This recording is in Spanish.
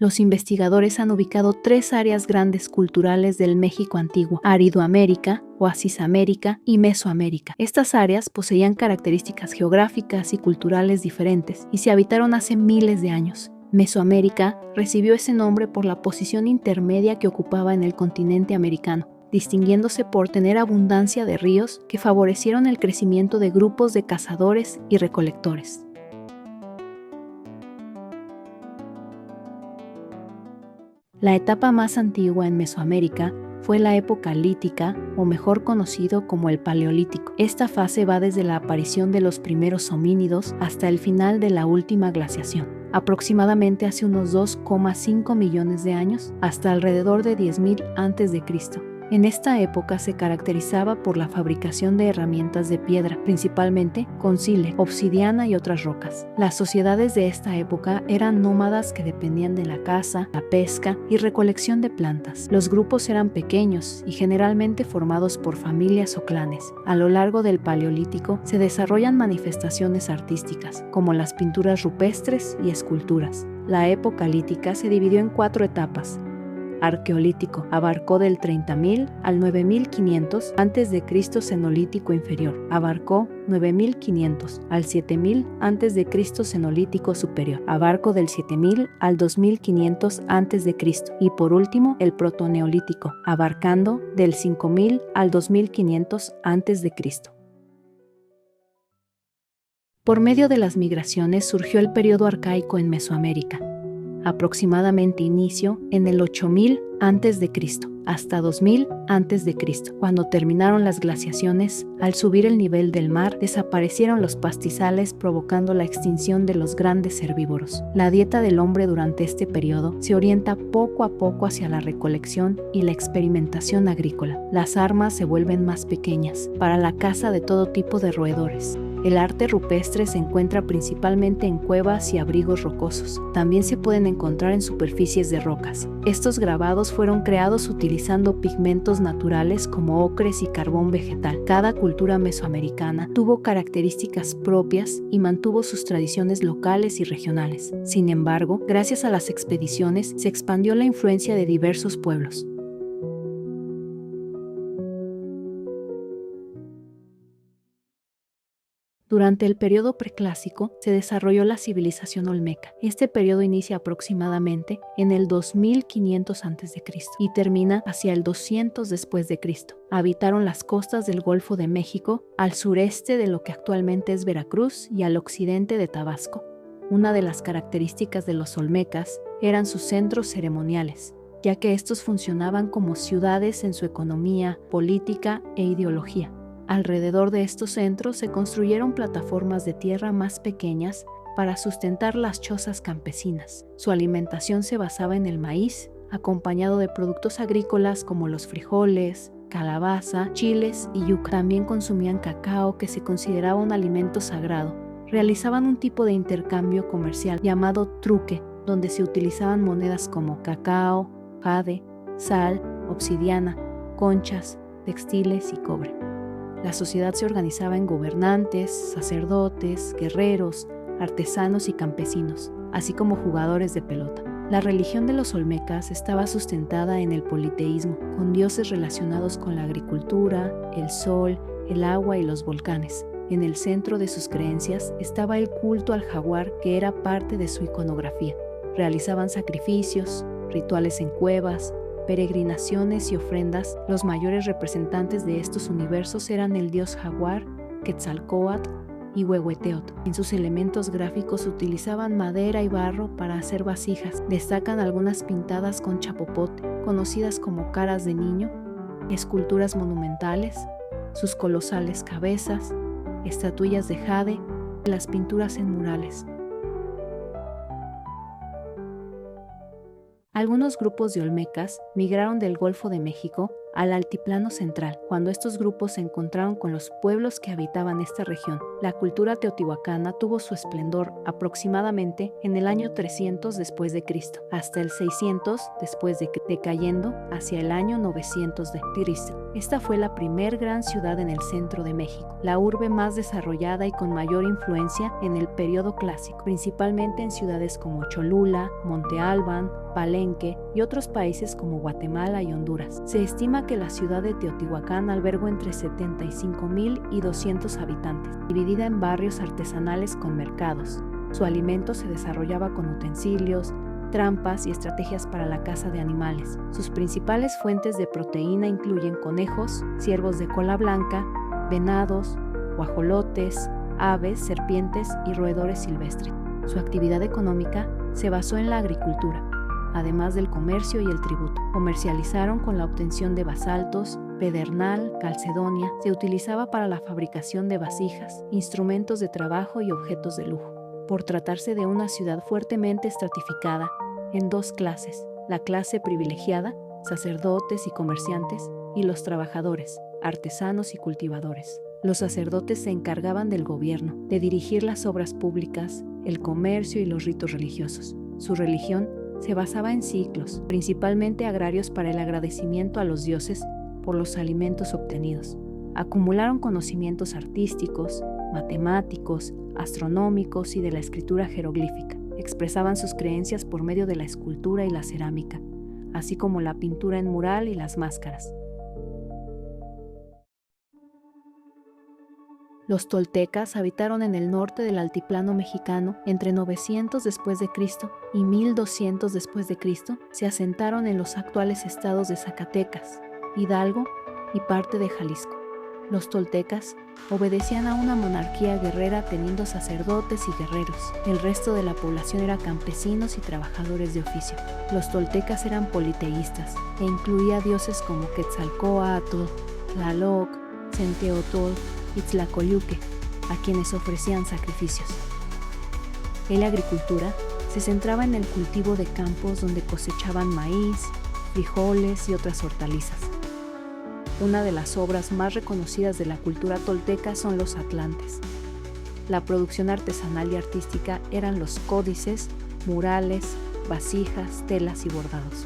Los investigadores han ubicado 3 áreas grandes culturales del México antiguo: Aridoamérica, Oasis América y Mesoamérica. Estas áreas poseían características geográficas y culturales diferentes y se habitaron hace miles de años. Mesoamérica recibió ese nombre por la posición intermedia que ocupaba en el continente americano, distinguiéndose por tener abundancia de ríos que favorecieron el crecimiento de grupos de cazadores y recolectores. La etapa más antigua en Mesoamérica fue la época lítica, o mejor conocido como el Paleolítico. Esta fase va desde la aparición de los primeros homínidos hasta el final de la última glaciación, aproximadamente hace unos 2,5 millones de años, hasta alrededor de 10.000 a.C. En esta época se caracterizaba por la fabricación de herramientas de piedra, principalmente con sílex, obsidiana y otras rocas. Las sociedades de esta época eran nómadas que dependían de la caza, la pesca y recolección de plantas. Los grupos eran pequeños y generalmente formados por familias o clanes. A lo largo del Paleolítico se desarrollan manifestaciones artísticas, como las pinturas rupestres y esculturas. La época lítica se dividió en 4 etapas. Arqueolítico abarcó del 30.000 al 9.500 a.C. Cenolítico inferior, abarcó 9.500 al 7.000 a.C. Cenolítico superior, abarcó del 7.000 al 2.500 a.C. y por último el Protoneolítico, abarcando del 5.000 al 2.500 a.C. Por medio de las migraciones surgió el periodo arcaico en Mesoamérica. Aproximadamente inicio en el 8000 a.C. hasta 2000 a.C. Cuando terminaron las glaciaciones, al subir el nivel del mar, desaparecieron los pastizales, provocando la extinción de los grandes herbívoros. La dieta del hombre durante este periodo se orienta poco a poco hacia la recolección y la experimentación agrícola. Las armas se vuelven más pequeñas, para la caza de todo tipo de roedores. El arte rupestre se encuentra principalmente en cuevas y abrigos rocosos. También se pueden encontrar en superficies de rocas. Estos grabados fueron creados utilizando pigmentos naturales como ocres y carbón vegetal. Cada cultura mesoamericana tuvo características propias y mantuvo sus tradiciones locales y regionales. Sin embargo, gracias a las expediciones se expandió la influencia de diversos pueblos. Durante el periodo preclásico se desarrolló la civilización olmeca. Este periodo inicia aproximadamente en el 2500 a.C. y termina hacia el 200 después de Cristo. Habitaron las costas del Golfo de México, al sureste de lo que actualmente es Veracruz y al occidente de Tabasco. Una de las características de los olmecas eran sus centros ceremoniales, ya que estos funcionaban como ciudades en su economía, política e ideología. Alrededor de estos centros se construyeron plataformas de tierra más pequeñas para sustentar las chozas campesinas. Su alimentación se basaba en el maíz, acompañado de productos agrícolas como los frijoles, calabaza, chiles y yuca. También consumían cacao, que se consideraba un alimento sagrado. Realizaban un tipo de intercambio comercial llamado truque, donde se utilizaban monedas como cacao, jade, sal, obsidiana, conchas, textiles y cobre. La sociedad se organizaba en gobernantes, sacerdotes, guerreros, artesanos y campesinos, así como jugadores de pelota. La religión de los olmecas estaba sustentada en el politeísmo, con dioses relacionados con la agricultura, el sol, el agua y los volcanes. En el centro de sus creencias estaba el culto al jaguar, que era parte de su iconografía. Realizaban sacrificios, rituales en cuevas, peregrinaciones y ofrendas. Los mayores representantes de estos universos eran el dios jaguar, Quetzalcóatl y Huehueteotl. En sus elementos gráficos utilizaban madera y barro para hacer vasijas. Destacan algunas pintadas con chapopote, conocidas como caras de niño, esculturas monumentales, sus colosales cabezas, estatuillas de jade y las pinturas en murales. Algunos grupos de olmecas migraron del Golfo de México al Altiplano Central. Cuando estos grupos se encontraron con los pueblos que habitaban esta región, la cultura teotihuacana tuvo su esplendor aproximadamente en el año 300 después de Cristo, hasta el 600 después de Cristo, decayendo hacia el año 900 de Cristo. Esta fue la primer gran ciudad en el centro de México, la urbe más desarrollada y con mayor influencia en el periodo clásico, principalmente en ciudades como Cholula, Monte Albán, Palenque y otros países como Guatemala y Honduras. Se estima que la ciudad de Teotihuacán albergó entre 75,000 y 200 habitantes, dividida en barrios artesanales con mercados. Su alimento se desarrollaba con utensilios, trampas y estrategias para la caza de animales. Sus principales fuentes de proteína incluyen conejos, ciervos de cola blanca, venados, guajolotes, aves, serpientes y roedores silvestres. Su actividad económica se basó en la agricultura, además del comercio y el tributo. Comercializaron con la obtención de basaltos, pedernal, calcedonia. Se utilizaba para la fabricación de vasijas, instrumentos de trabajo y objetos de lujo. Por tratarse de una ciudad fuertemente estratificada en dos clases, la clase privilegiada, sacerdotes y comerciantes, y los trabajadores, artesanos y cultivadores. Los sacerdotes se encargaban del gobierno, de dirigir las obras públicas, el comercio y los ritos religiosos. Su religión se basaba en ciclos, principalmente agrarios para el agradecimiento a los dioses por los alimentos obtenidos. Acumularon conocimientos artísticos, matemáticos, astronómicos y de la escritura jeroglífica. Expresaban sus creencias por medio de la escultura y la cerámica, así como la pintura en mural y las máscaras. Los toltecas habitaron en el norte del altiplano mexicano entre 900 después de Cristo y 1200 después de Cristo. Se asentaron en los actuales estados de Zacatecas, Hidalgo y parte de Jalisco. Los toltecas obedecían a una monarquía guerrera teniendo sacerdotes y guerreros. El resto de la población era campesinos y trabajadores de oficio. Los toltecas eran politeístas e incluía dioses como Quetzalcóatl, Tlaloc, Centeotl y Tlacoliuque, a quienes ofrecían sacrificios. En la agricultura se centraba en el cultivo de campos donde cosechaban maíz, frijoles y otras hortalizas. Una de las obras más reconocidas de la cultura tolteca son los atlantes. La producción artesanal y artística eran los códices, murales, vasijas, telas y bordados.